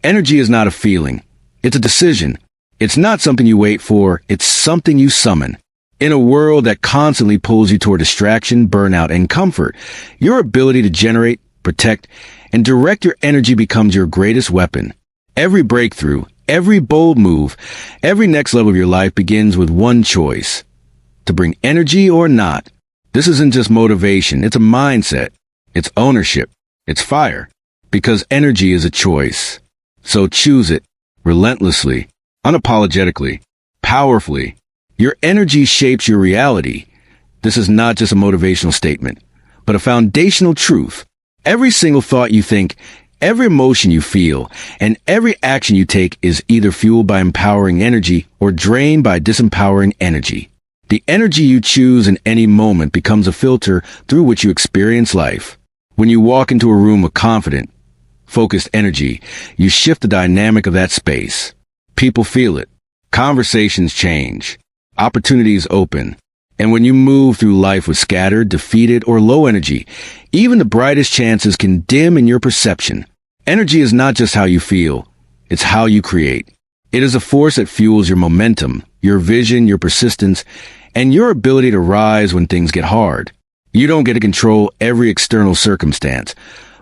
Energy is not a feeling. It's a decision. It's not something you wait for. It's something you summon. In a world that constantly pulls you toward distraction, burnout, and comfort, your ability to generate, protect, and direct your energy becomes your greatest weapon. Every breakthrough, every bold move, every next level of your life begins with one choice: to bring energy or not. This isn't just motivation, it's a mindset. It's ownership. It's fire. Because energy is a choice. So choose it, relentlessly, unapologetically, powerfully. Your energy shapes your reality. This is not just a motivational statement, but a foundational truth. Every single thought you think, every emotion you feel, and every action you take is either fueled by empowering energy or drained by disempowering energy. The energy you choose in any moment becomes a filter through which you experience life. When you walk into a room with confident, focused energy, you shift the dynamic of that space. People feel it. Conversations change. Opportunities open. And when you move through life with scattered, defeated, or low energy, even the brightest chances can dim in your perception. Energy is not just how you feel, it's how you create. It is a force that fuels your momentum, your vision, your persistence, and your ability to rise when things get hard. You don't get to control every external circumstance,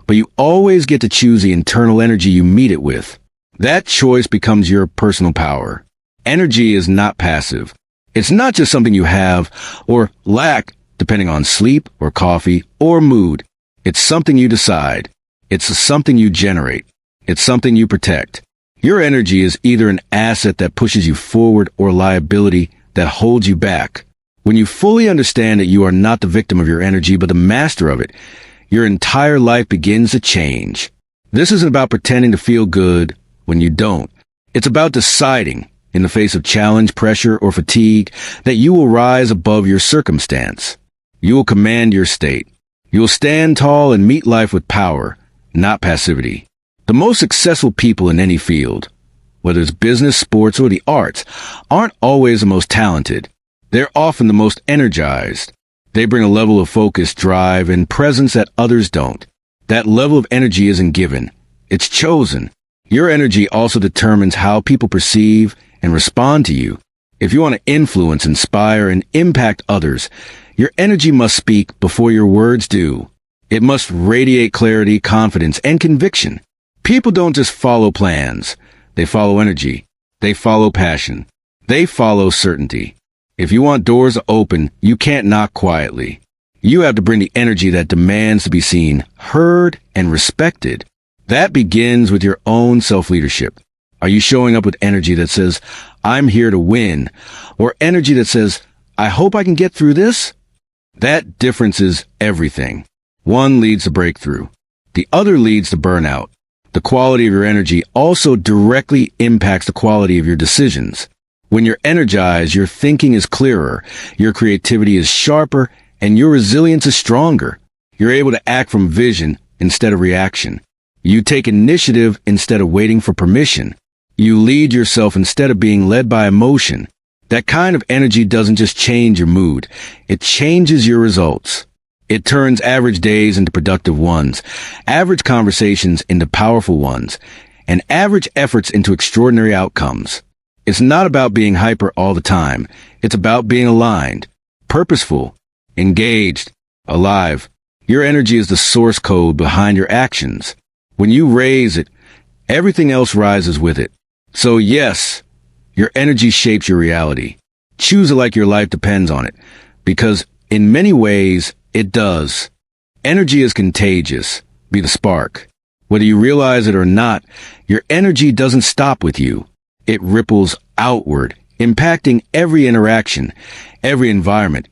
but you always get to choose the internal energy you meet it with. That choice becomes your personal power. Energy is not passive. It's not just something you have or lack, depending on sleep or coffee or mood. It's something you decide. It's something you generate. It's something you protect. Your energy is either an asset that pushes you forward or liability that holds you back. When you fully understand that you are not the victim of your energy but the master of it, your entire life begins to change. This isn't about pretending to feel good when you don't. It's about deciding, in the face of challenge, pressure, or fatigue, that you will rise above your circumstance. You will command your state. You will stand tall and meet life with power, not passivity. The most successful people in any field, whether it's business, sports, or the arts, aren't always the most talented. They're often the most energized. They bring a level of focus, drive, and presence that others don't. That level of energy isn't given. It's chosen. Your energy also determines how people perceive and respond to you. If you want to influence, inspire, and impact others, your energy must speak before your words do. It must radiate clarity, confidence, and conviction. People don't just follow plans. They follow energy. They follow passion. They follow certainty. If you want doors to open, you can't knock quietly. You have to bring the energy that demands to be seen, heard, and respected. That begins with your own self-leadership. Are you showing up with energy that says, "I'm here to win," or energy that says, "I hope I can get through this"? That difference is everything. One leads to breakthrough. The other leads to burnout. The quality of your energy also directly impacts the quality of your decisions. When you're energized, your thinking is clearer, your creativity is sharper, and your resilience is stronger. You're able to act from vision instead of reaction. You take initiative instead of waiting for permission. You lead yourself instead of being led by emotion. That kind of energy doesn't just change your mood, it changes your results. It turns average days into productive ones, average conversations into powerful ones, and average efforts into extraordinary outcomes. It's not about being hyper all the time. It's about being aligned, purposeful, engaged, alive. Your energy is the source code behind your actions. When you raise it, everything else rises with it. So yes, your energy shapes your reality. Choose it like your life depends on it, because in many ways, it does. Energy is contagious. Be the spark. Whether you realize it or not, your energy doesn't stop with you. It ripples outward, impacting every interaction, every environment,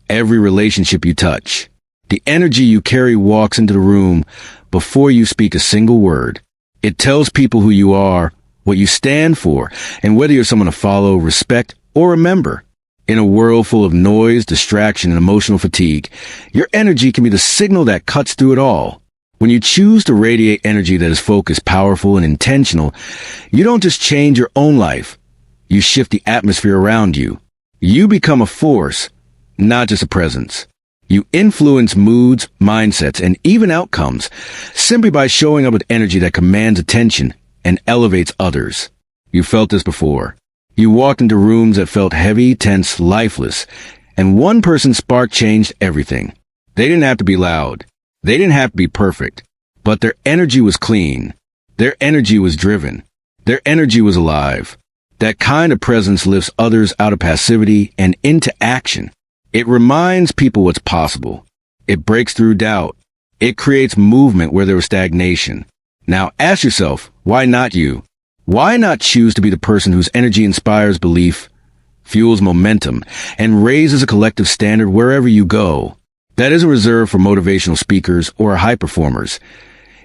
every relationship you touch. The energy you carry walks into the room before you speak a single word. It tells people who you are, what you stand for, and whether you're someone to follow, respect, or remember. In a world full of noise, distraction, and emotional fatigue, your energy can be the signal that cuts through it all. When you choose to radiate energy that is focused, powerful, and intentional, you don't just change your own life. You shift the atmosphere around you. You become a force, not just a presence. You influence moods, mindsets, and even outcomes simply by showing up with energy that commands attention and elevates others. You felt this before. You walked into rooms that felt heavy, tense, lifeless, and one person's spark changed everything. They didn't have to be loud. They didn't have to be perfect. But their energy was clean. Their energy was driven. Their energy was alive. That kind of presence lifts others out of passivity and into action. It reminds people what's possible. It breaks through doubt. It creates movement where there was stagnation. Now ask yourself, why not you? Why not choose to be the person whose energy inspires belief, fuels momentum, and raises a collective standard wherever you go? That isn't reserved for motivational speakers or high performers.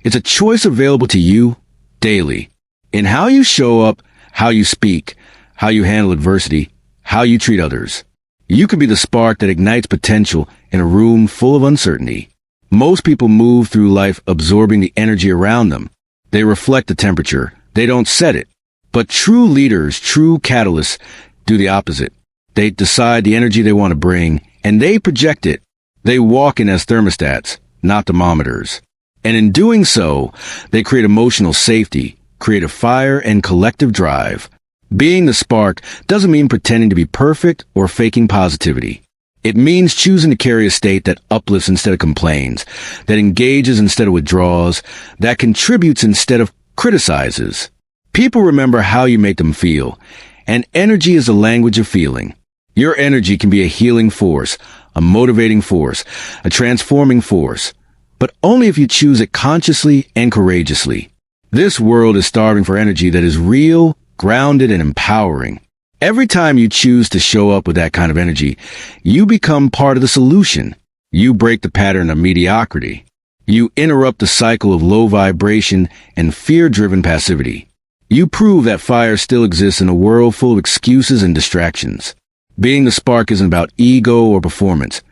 It's a choice available to you daily. In how you show up, how you speak, how you handle adversity, how you treat others. You can be the spark that ignites potential in a room full of uncertainty. Most people move through life absorbing the energy around them. They reflect the temperature. They don't set it. But true leaders, true catalysts, do the opposite. They decide the energy they want to bring, and they project it. They walk in as thermostats, not thermometers. And in doing so, they create emotional safety, create a fire and collective drive. Being the spark doesn't mean pretending to be perfect or faking positivity. It means choosing to carry a state that uplifts instead of complains, that engages instead of withdraws, that contributes instead of criticizes. People remember how you make them feel, and energy is the language of feeling. Your energy can be a healing force, a motivating force, a transforming force, but only if you choose it consciously and courageously. This world is starving for energy that is real, grounded, and empowering. Every time you choose to show up with that kind of energy, you become part of the solution. You break the pattern of mediocrity. You interrupt the cycle of low vibration and fear-driven passivity. You prove that fire still exists in a world full of excuses and distractions. Being the spark isn't about ego or performance.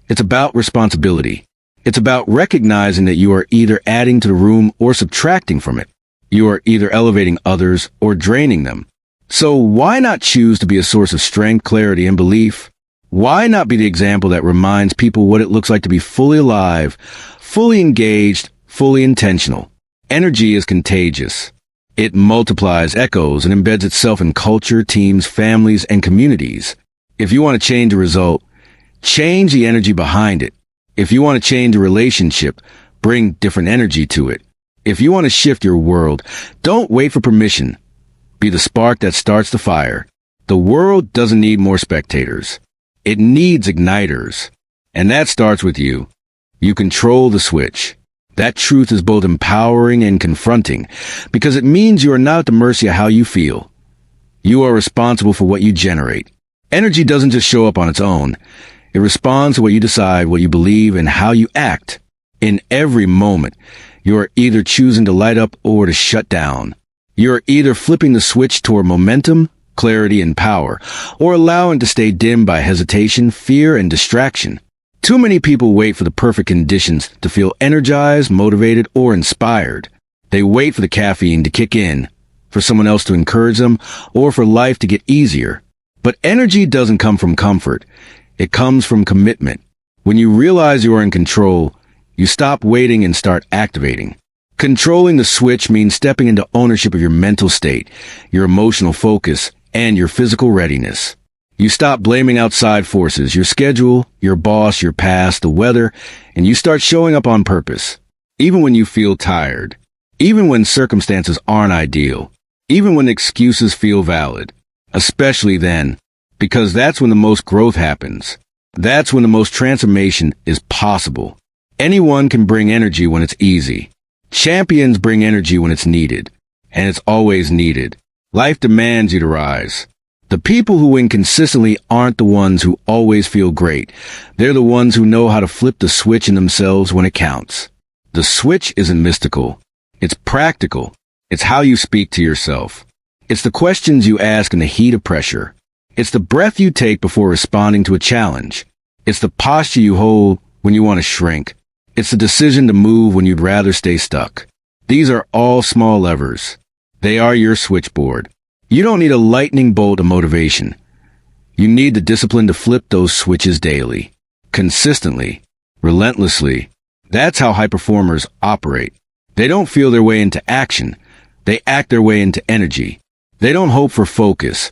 It's about responsibility. It's about recognizing that you are either adding to the room or subtracting from it. You are either elevating others or draining them. So why not choose to be a source of strength, clarity, and belief? Why not be the example that reminds people what it looks like to be fully alive, fully engaged, fully intentional? Energy is contagious. It multiplies, echoes, and embeds itself in culture, teams, families, and communities. If you want to change a result, change the energy behind it. If you want to change a relationship, bring different energy to it. If you want to shift your world, don't wait for permission. Be the spark that starts the fire. The world doesn't need more spectators. It needs igniters. And that starts with you. You control the switch. That truth is both empowering and confronting, because it means you are not at the mercy of how you feel. You are responsible for what you generate. Energy doesn't just show up on its own. It responds to what you decide, what you believe, and how you act. In every moment, you are either choosing to light up or to shut down. You are either flipping the switch toward momentum, clarity, and power, or allowing to stay dimmed by hesitation, fear, and distraction. Too many people wait for the perfect conditions to feel energized, motivated, or inspired. They wait for the caffeine to kick in, for someone else to encourage them, or for life to get easier. But energy doesn't come from comfort. It comes from commitment. When you realize you are in control, you stop waiting and start activating. Controlling the switch means stepping into ownership of your mental state, your emotional focus, and your physical readiness. You stop blaming outside forces, your schedule, your boss, your past, the weather, and you start showing up on purpose. Even when you feel tired, even when circumstances aren't ideal, even when excuses feel valid. Especially then, because that's when the most growth happens. That's when the most transformation is possible. Anyone can bring energy when it's easy. Champions bring energy when it's needed. And it's always needed. Life demands you to rise. The people who win consistently aren't the ones who always feel great. They're the ones who know how to flip the switch in themselves when it counts. The switch isn't mystical. It's practical. It's how you speak to yourself. It's the questions you ask in the heat of pressure. It's the breath you take before responding to a challenge. It's the posture you hold when you want to shrink. It's the decision to move when you'd rather stay stuck. These are all small levers. They are your switchboard. You don't need a lightning bolt of motivation. You need the discipline to flip those switches daily, consistently, relentlessly. That's how high performers operate. They don't feel their way into action, They act their way into energy. They don't hope for focus.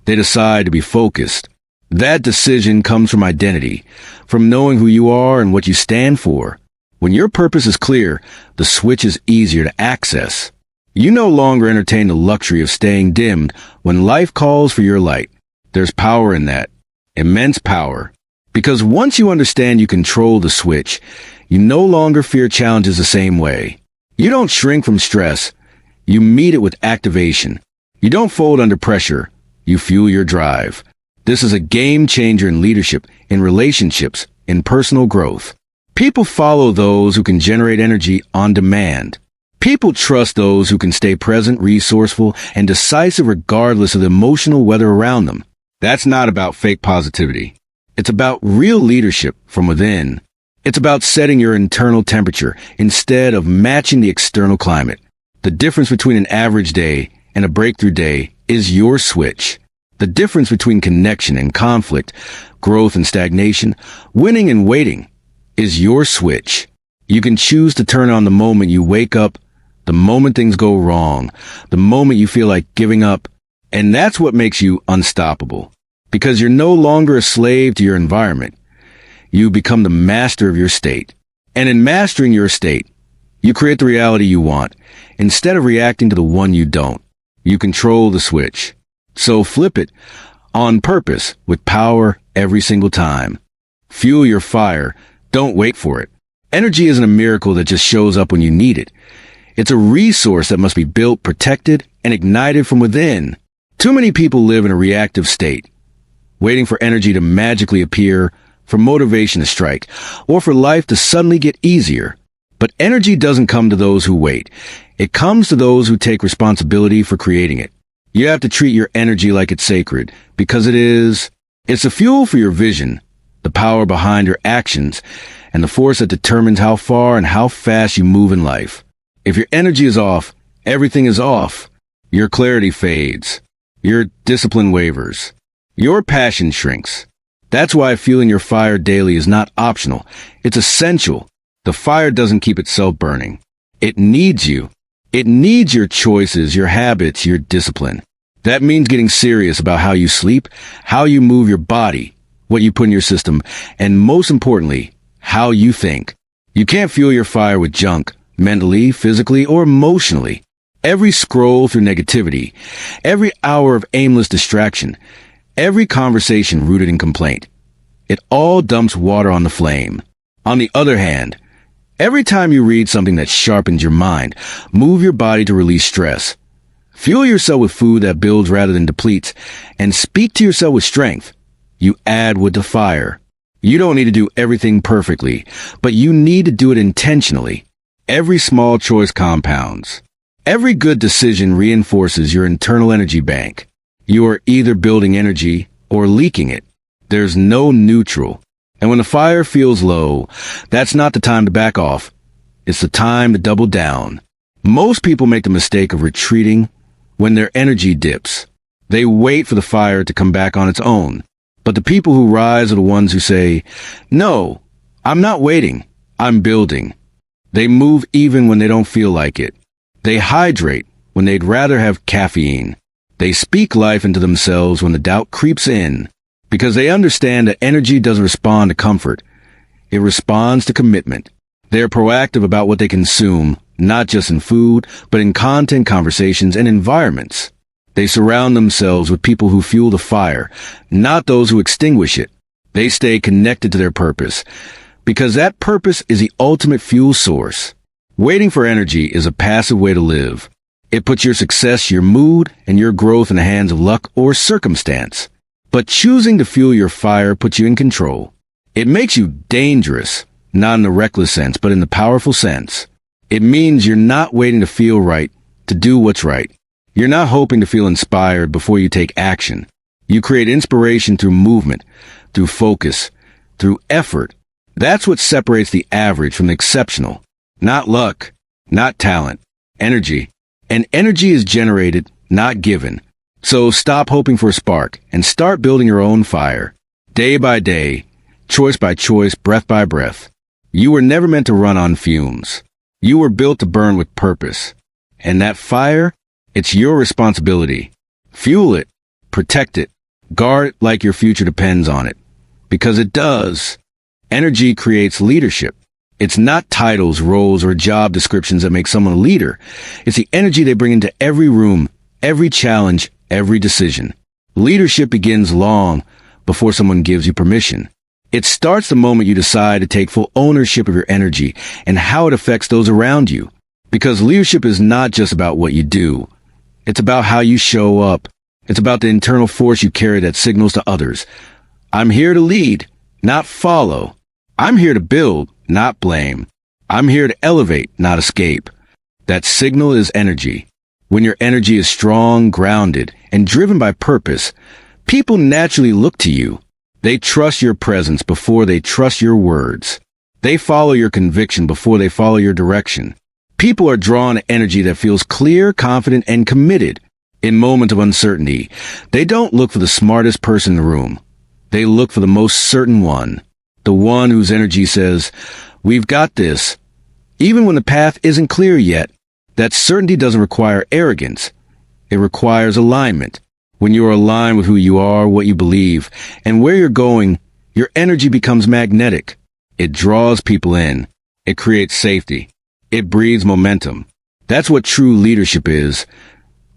They decide to be focused. That decision comes from identity, from knowing who you are and what you stand for. When your purpose is clear, the switch is easier to access. You no longer entertain the luxury of staying dimmed when life calls for your light. There's power in that. Immense power. Because once you understand you control the switch, you no longer fear challenges the same way. You don't shrink from stress. You meet it with activation. You don't fold under pressure. You fuel your drive. This is a game changer in leadership, in relationships, in personal growth. People follow those who can generate energy on demand. People trust those who can stay present, resourceful, and decisive regardless of the emotional weather around them. That's not about fake positivity. It's about real leadership from within. It's about setting your internal temperature instead of matching the external climate. The difference between an average day and a breakthrough day is your switch. The difference between connection and conflict, growth and stagnation, winning and waiting is your switch. You can choose to turn on the moment you wake up, the moment things go wrong, the moment you feel like giving up, and that's what makes you unstoppable. Because you're no longer a slave to your environment. You become the master of your state. And in mastering your state, you create the reality you want, instead of reacting to the one you don't. You control the switch. So flip it, on purpose, with power every single time. Fuel your fire. Don't wait for it. Energy isn't a miracle that just shows up when you need it. It's a resource that must be built, protected, and ignited from within. Too many people live in a reactive state, waiting for energy to magically appear, for motivation to strike, or for life to suddenly get easier. But energy doesn't come to those who wait. It comes to those who take responsibility for creating it. You have to treat your energy like it's sacred, because it is. It's the fuel for your vision, the power behind your actions, and the force that determines how far and how fast you move in life. If your energy is off, everything is off. Your clarity fades. Your discipline wavers. Your passion shrinks. That's why fueling your fire daily is not optional. It's essential. The fire doesn't keep itself burning. It needs you. It needs your choices, your habits, your discipline. That means getting serious about how you sleep, how you move your body, what you put in your system, and most importantly, how you think. You can't fuel your fire with junk, mentally, physically, or emotionally. Every scroll through negativity, every hour of aimless distraction, every conversation rooted in complaint, it all dumps water on the flame. On the other hand, every time you read something that sharpens your mind, move your body to release stress. Fuel yourself with food that builds rather than depletes, and speak to yourself with strength. You add wood to fire. You don't need to do everything perfectly, but you need to do it intentionally. Every small choice compounds. Every good decision reinforces your internal energy bank. You are either building energy or leaking it. There's no neutral. And when the fire feels low, that's not the time to back off. It's the time to double down. Most people make the mistake of retreating when their energy dips. They wait for the fire to come back on its own. But the people who rise are the ones who say, "No, I'm not waiting. I'm building." They move even when they don't feel like it. They hydrate when they'd rather have caffeine. They speak life into themselves when the doubt creeps in, because they understand that energy doesn't respond to comfort. It responds to commitment. They are proactive about what they consume, not just in food, but in content, conversations, and environments. They surround themselves with people who fuel the fire, not those who extinguish it. They stay connected to their purpose, because that purpose is the ultimate fuel source. Waiting for energy is a passive way to live. It puts your success, your mood, and your growth in the hands of luck or circumstance. But choosing to fuel your fire puts you in control. It makes you dangerous, not in the reckless sense, but in the powerful sense. It means you're not waiting to feel right, to do what's right. You're not hoping to feel inspired before you take action. You create inspiration through movement, through focus, through effort. That's what separates the average from the exceptional. Not luck, not talent, energy. And energy is generated, not given. So stop hoping for a spark and start building your own fire. Day by day, choice by choice, breath by breath. You were never meant to run on fumes. You were built to burn with purpose. And that fire, It's your responsibility. Fuel it, protect it, guard it like your future depends on it. Because it does. Energy creates leadership. It's not titles, roles, or job descriptions that make someone a leader. It's the energy they bring into every room, every challenge, every decision. Leadership begins long before someone gives you permission. It starts the moment you decide to take full ownership of your energy and how it affects those around you. Because leadership is not just about what you do. It's about how you show up. It's about the internal force you carry that signals to others. I'm here to lead, not follow. I'm here to build, not blame. I'm here to elevate, not escape. That signal is energy. When your energy is strong, grounded, and driven by purpose, people naturally look to you. They trust your presence before they trust your words. They follow your conviction before they follow your direction. People are drawn to energy that feels clear, confident, and committed. In moments of uncertainty, they don't look for the smartest person in the room. They look for the most certain one. The one whose energy says, "We've got this." Even when the path isn't clear yet, that certainty doesn't require arrogance. It requires alignment. When you are aligned with who you are, what you believe, and where you're going, your energy becomes magnetic. It draws people in. It creates safety. It breeds momentum. That's what true leadership is.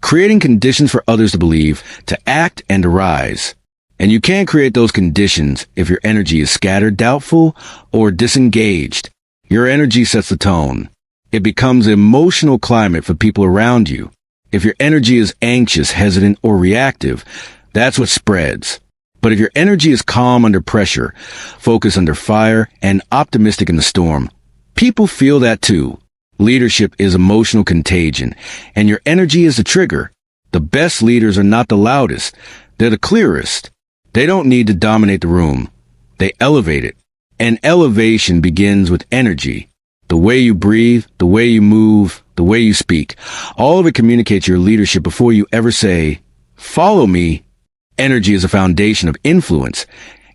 Creating conditions for others to believe, to act, and to rise. And you can't create those conditions if your energy is scattered, doubtful, or disengaged. Your energy sets the tone. It becomes an emotional climate for people around you. If your energy is anxious, hesitant, or reactive, that's what spreads. But if your energy is calm under pressure, focused under fire, and optimistic in the storm, people feel that too. Leadership is emotional contagion, and your energy is the trigger. The best leaders are not the loudest. They're the clearest. They don't need to dominate the room. They elevate it. And elevation begins with energy. The way you breathe, the way you move, the way you speak. All of it communicates your leadership before you ever say, "Follow me." Energy is a foundation of influence,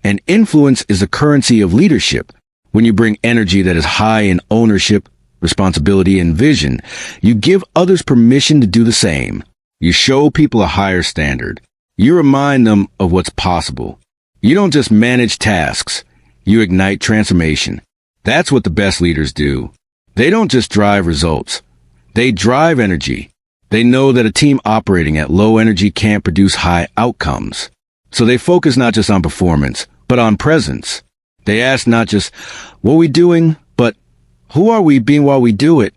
and influence is the currency of leadership. When you bring energy that is high in ownership, responsibility, and vision, you give others permission to do the same. You show people a higher standard. You remind them of what's possible. You don't just manage tasks. You ignite transformation. That's what the best leaders do. They don't just drive results. They drive energy. They know that a team operating at low energy can't produce high outcomes. So they focus not just on performance, but on presence. They ask not just, "What are we doing?" but "Who are we being while we do it?"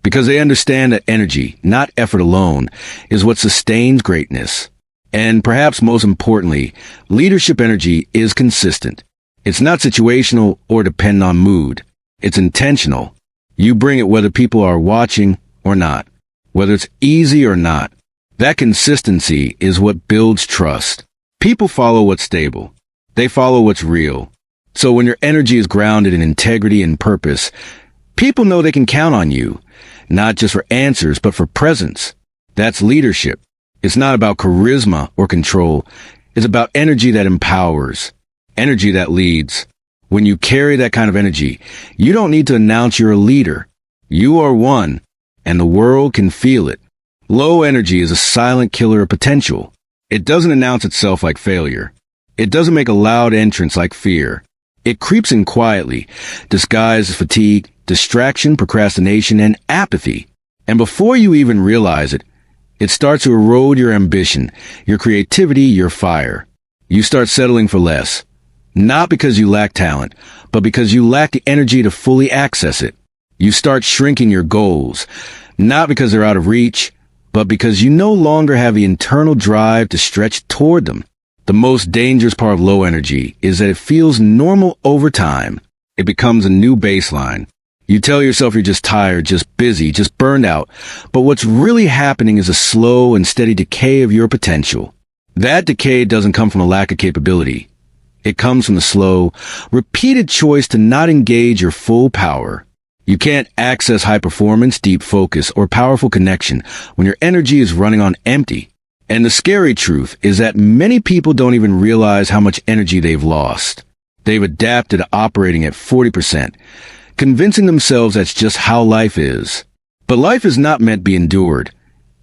Because they understand that energy, not effort alone, is what sustains greatness. And perhaps most importantly, leadership energy is consistent. It's not situational or dependent on mood. It's intentional. You bring it whether people are watching or not, whether it's easy or not. That consistency is what builds trust. People follow what's stable. They follow what's real. So when your energy is grounded in integrity and purpose, people know they can count on you, not just for answers, but for presence. That's leadership. It's not about charisma or control. It's about energy that empowers, energy that leads. When you carry that kind of energy, you don't need to announce you're a leader. You are one, and the world can feel it. Low energy is a silent killer of potential. It doesn't announce itself like failure. It doesn't make a loud entrance like fear. It creeps in quietly, disguised as fatigue, distraction, procrastination, and apathy. And before you even realize it, it starts to erode your ambition, your creativity, your fire. You start settling for less. Not because you lack talent, but because you lack the energy to fully access it. You start shrinking your goals, not because they're out of reach, but because you no longer have the internal drive to stretch toward them. The most dangerous part of low energy is that it feels normal over time. It becomes a new baseline. You tell yourself you're just tired, just busy, just burned out, but what's really happening is a slow and steady decay of your potential. That decay doesn't come from a lack of capability. It comes from the slow, repeated choice to not engage your full power. You can't access high performance, deep focus, or powerful connection when your energy is running on empty. And the scary truth is that many people don't even realize how much energy they've lost. They've adapted to operating at 40%, convincing themselves that's just how life is. But life is not meant to be endured.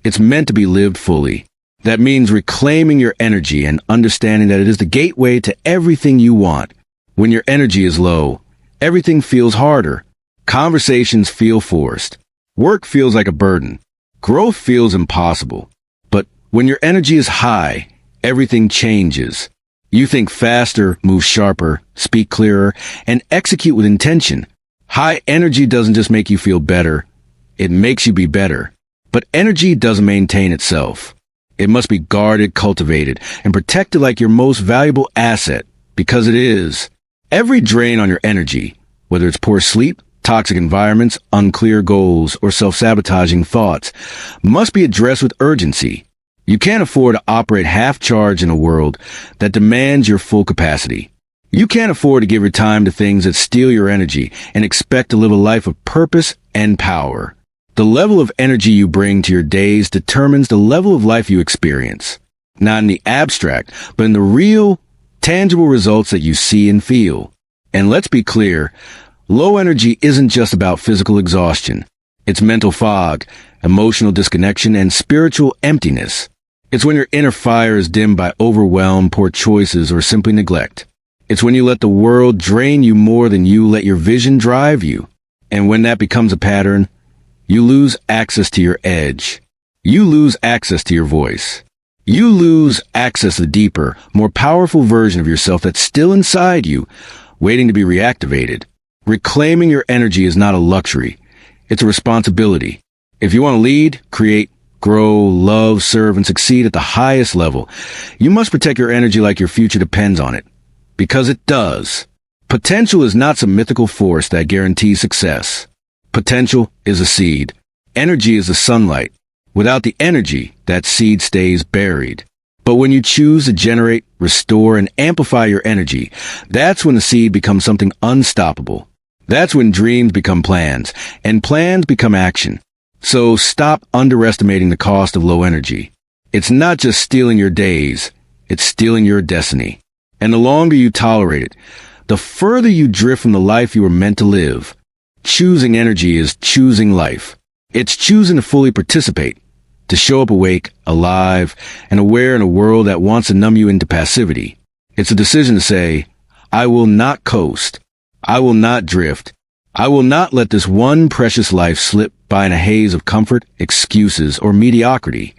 It's meant to be lived fully. That means reclaiming your energy and understanding that it is the gateway to everything you want. When your energy is low, everything feels harder. Conversations feel forced. Work feels like a burden. Growth feels impossible. But when your energy is high, everything changes. You think faster, move sharper, speak clearer, and execute with intention. High energy doesn't just make you feel better, it makes you be better. But energy doesn't maintain itself. It must be guarded, cultivated, and protected like your most valuable asset, because it is. Every drain on your energy, whether it's poor sleep, toxic environments, unclear goals, or self-sabotaging thoughts, must be addressed with urgency. You can't afford to operate half-charged in a world that demands your full capacity. You can't afford to give your time to things that steal your energy and expect to live a life of purpose and power. The level of energy you bring to your days determines the level of life you experience. Not in the abstract, but in the real, tangible results that you see and feel. And let's be clear, low energy isn't just about physical exhaustion. It's mental fog, emotional disconnection, and spiritual emptiness. It's when your inner fire is dimmed by overwhelm, poor choices, or simply neglect. It's when you let the world drain you more than you let your vision drive you. And when that becomes a pattern, you lose access to your edge. You lose access to your voice. You lose access to the deeper, more powerful version of yourself that's still inside you, waiting to be reactivated. Reclaiming your energy is not a luxury. It's a responsibility. If you want to lead, create, grow, love, serve, and succeed at the highest level, you must protect your energy like your future depends on it. Because it does. Potential is not some mythical force that guarantees success. Potential is a seed. Energy is the sunlight. Without the energy, that seed stays buried. But when you choose to generate, restore, and amplify your energy, that's when the seed becomes something unstoppable. That's when dreams become plans, and plans become action. So stop underestimating the cost of low energy. It's not just stealing your days, it's stealing your destiny. And the longer you tolerate it, the further you drift from the life you were meant to live. Choosing energy is choosing life. It's choosing to fully participate, to show up awake, alive, and aware in a world that wants to numb you into passivity. It's a decision to say, I will not coast. I will not drift. I will not let this one precious life slip by in a haze of comfort, excuses, or mediocrity.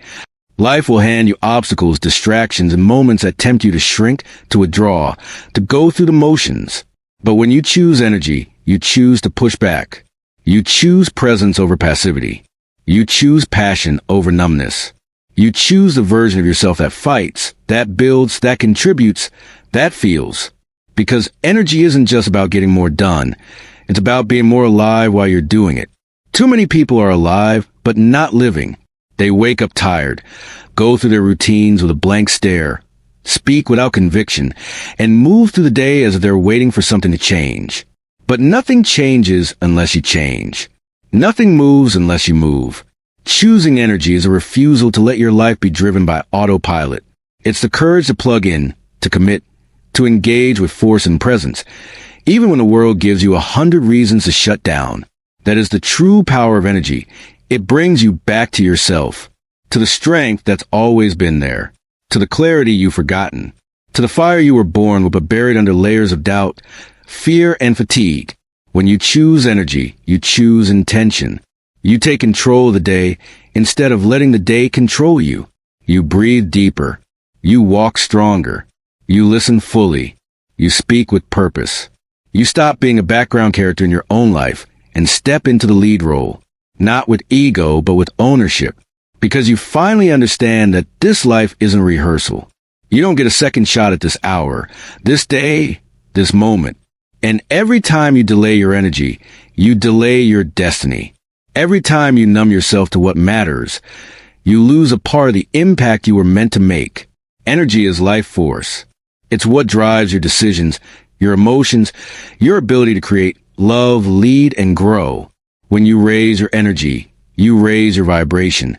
Life will hand you obstacles, distractions, and moments that tempt you to shrink, to withdraw, to go through the motions. But when you choose energy, you choose to push back. You choose presence over passivity. You choose passion over numbness. You choose the version of yourself that fights, that builds, that contributes, that feels. Because energy isn't just about getting more done. It's about being more alive while you're doing it. Too many people are alive, but not living. They wake up tired, go through their routines with a blank stare, speak without conviction, and move through the day as if they're waiting for something to change. But nothing changes unless you change. Nothing moves unless you move. Choosing energy is a refusal to let your life be driven by autopilot. It's the courage to plug in, to commit, to engage with force and presence, even when the world gives you 100 reasons to shut down. That is the true power of energy. It brings you back to yourself, to the strength that's always been there, to the clarity you've forgotten, to the fire you were born with but buried under layers of doubt, fear, and fatigue. When you choose energy, you choose intention. You take control of the day instead of letting the day control you. You breathe deeper. You walk stronger. You listen fully. You speak with purpose. You stop being a background character in your own life and step into the lead role. Not with ego, but with ownership. Because you finally understand that this life isn't a rehearsal. You don't get a second shot at this hour, this day, this moment. And every time you delay your energy, you delay your destiny. Every time you numb yourself to what matters, you lose a part of the impact you were meant to make. Energy is life force. It's what drives your decisions, your emotions, your ability to create, love, lead, and grow. When you raise your energy, you raise your vibration.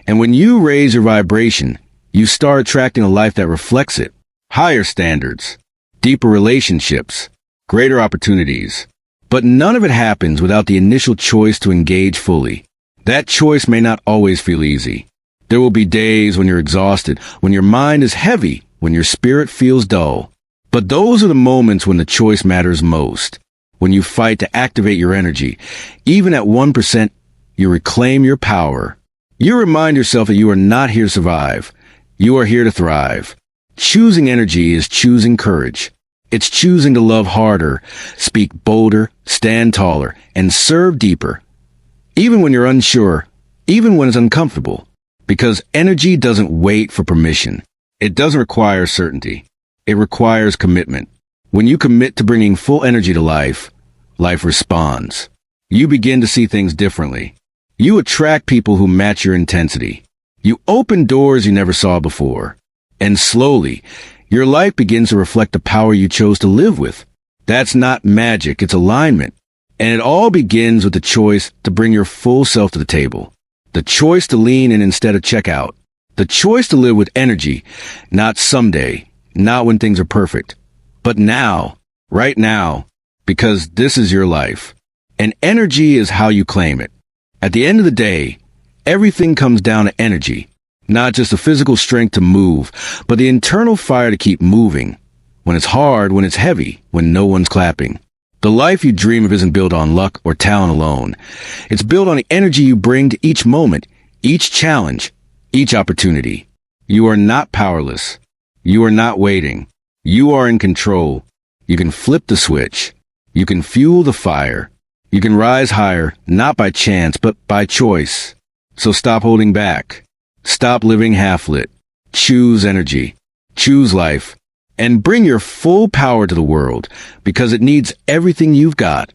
And when you raise your vibration, you start attracting a life that reflects it. Higher standards, deeper relationships, greater opportunities. But none of it happens without the initial choice to engage fully. That choice may not always feel easy. There will be days when you're exhausted, when your mind is heavy, when your spirit feels dull. But those are the moments when the choice matters most. When you fight to activate your energy, even at 1%, you reclaim your power. You remind yourself that you are not here to survive. You are here to thrive. Choosing energy is choosing courage. It's choosing to love harder, speak bolder, stand taller, and serve deeper. Even when you're unsure, even when it's uncomfortable. Because energy doesn't wait for permission. It doesn't require certainty. It requires commitment. When you commit to bringing full energy to life, life responds. You begin to see things differently. You attract people who match your intensity. You open doors you never saw before. And slowly, your life begins to reflect the power you chose to live with. That's not magic, it's alignment. And it all begins with the choice to bring your full self to the table. The choice to lean in instead of check out. The choice to live with energy, not someday, not when things are perfect, but now, right now, because this is your life. And energy is how you claim it. At the end of the day, everything comes down to energy, not just the physical strength to move, but the internal fire to keep moving. When it's hard, when it's heavy, when no one's clapping. The life you dream of isn't built on luck or talent alone. It's built on the energy you bring to each moment, each challenge, each opportunity. You are not powerless. You are not waiting. You are in control. You can flip the switch. You can fuel the fire. You can rise higher, not by chance, but by choice. So stop holding back. Stop living half-lit. Choose energy. Choose life. And bring your full power to the world, because it needs everything you've got.